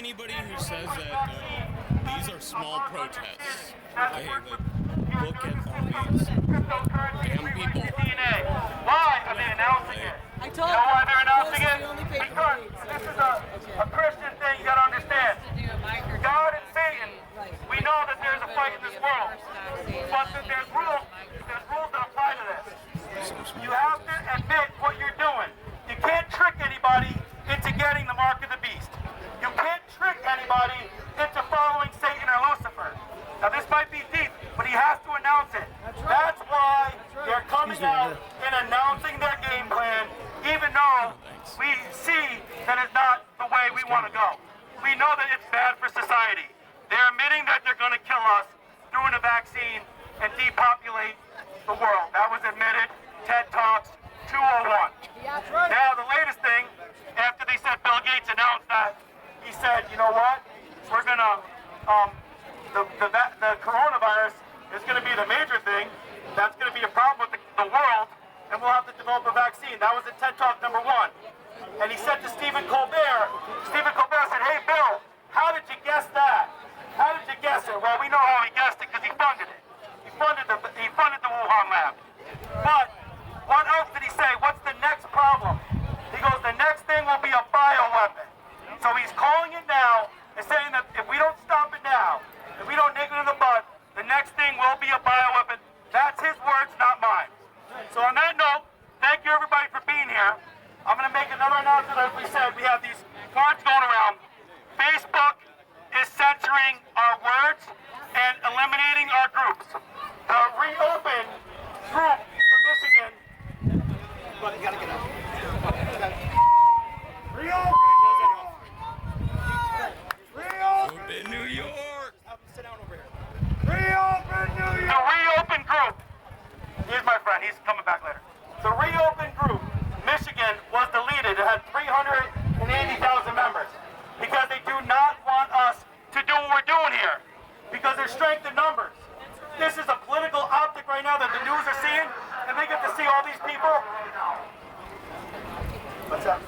anybody who says that these are small protests, hey, like, look at all these damn people. Why are they announcing it? I told You know why they're announcing you. it? Because this is a Christian thing you gotta understand. God and Satan, we know that there's a fight in this world, but that there's rules that apply to this. You have to admit what you're doing. You can't trick anybody into getting the mark of the beast. You can't trick anybody into following Satan or Lucifer. Now this might be deep, but he has to announce it. That's why they're coming out and announcing their game plan, even though we see that it's not the way we want to go. We know that it's bad for society. They're admitting that they're going to kill us through a vaccine and depopulate the world. That was admitted. TED Talks 201. Now the latest thing, after they said Bill Gates announced that, he said, you know what? We're going to, the coronavirus is going to be the major thing. That's going to be a problem with the world, and we'll have to develop a vaccine. That was at TED Talk #1. And he said to Stephen Colbert said, hey Bill, how did you guess that? How did you guess it? Well, we know how he guessed it because he funded it. He funded the Wuhan lab. But what else did he say? What's the next problem? He goes, the next thing will be a bioweapon. So he's calling it now and saying that if we don't stop it now, if we don't nip it in the bud, the next thing will be a bioweapon. That's his words, not mine. So on that note, thank you everybody for being here. I'm going to make another announcement. As we said, we have these cards going around. Facebook is censoring our words and eliminating our groups. The Reopen group from Michigan. But you gotta get up. Reopen New York! Sit down over here. Reopen New York! The Reopen group. Here's my friend. He's coming back later. The Reopen group, Michigan, was deleted. It had 380,000 members because they do not want us to do what we're doing here because there's strength in numbers. This is a political optic right now that the news are seeing, and they get to see all these people. What's up?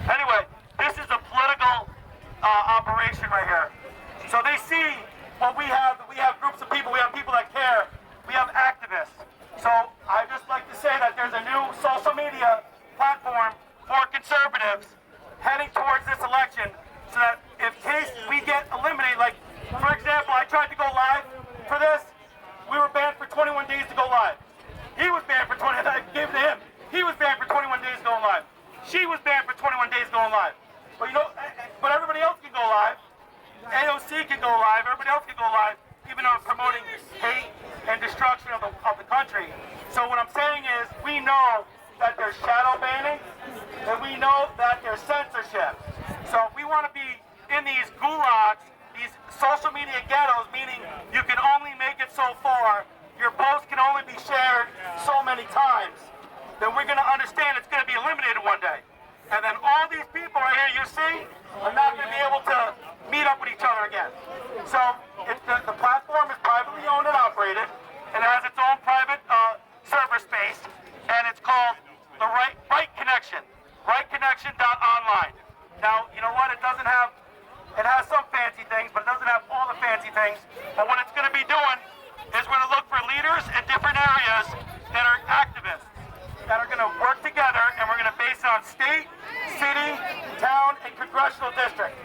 Anyway, this is a political operation right here. So they see what we have. We have groups of people. We have people that care. We have activists. So I just like to say that there's a new social media platform for conservatives heading towards this election, so that in case we get eliminated, like for example, I tried to go live for this. We were banned for 21 days to go live. He was banned for 20. I gave it to him. He was banned for 21 days going live. She was banned for 21 days going live. But you know, but everybody else can go live. AOC can go live. Everybody else can go live, even though it's promoting hate and destruction of the country. So what I'm saying is, we know that there's shadow banning, and we know that there's censorship. So we want to be in these gulags, these social media ghettos, meaning you can only make it so far. Your post can only be shared so many times. Then we're going to understand it's going to be eliminated one day. And then all these people right here you see are not going to be able to meet up with each other again. So the platform is privately owned and operated, and it has its own private server space, and it's called the Right Connection, rightconnection.online. Now, you know what? It has some fancy things, but it doesn't have all the fancy things. But what it's going to be doing is we're going to look for leaders in different areas that are activists, that are going to work together, and we're going to base it on state, city, town, and congressional district.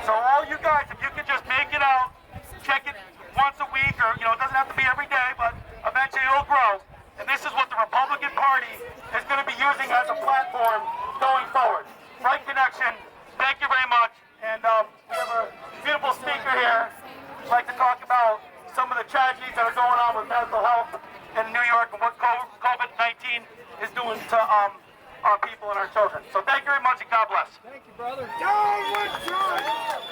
So all you guys, if you could just make it out, check it once a week, or it doesn't have to be every day, but eventually it'll grow. And this is what the Republican Party is going to be using as a platform going forward. Right Connection, thank you very much. And we have a beautiful speaker here who'd like to talk about some of the tragedies that are going on with mental health in New York and what COVID-19 is doing to our people and our children. So thank you very much, and God bless. Thank you, brother. Down with China!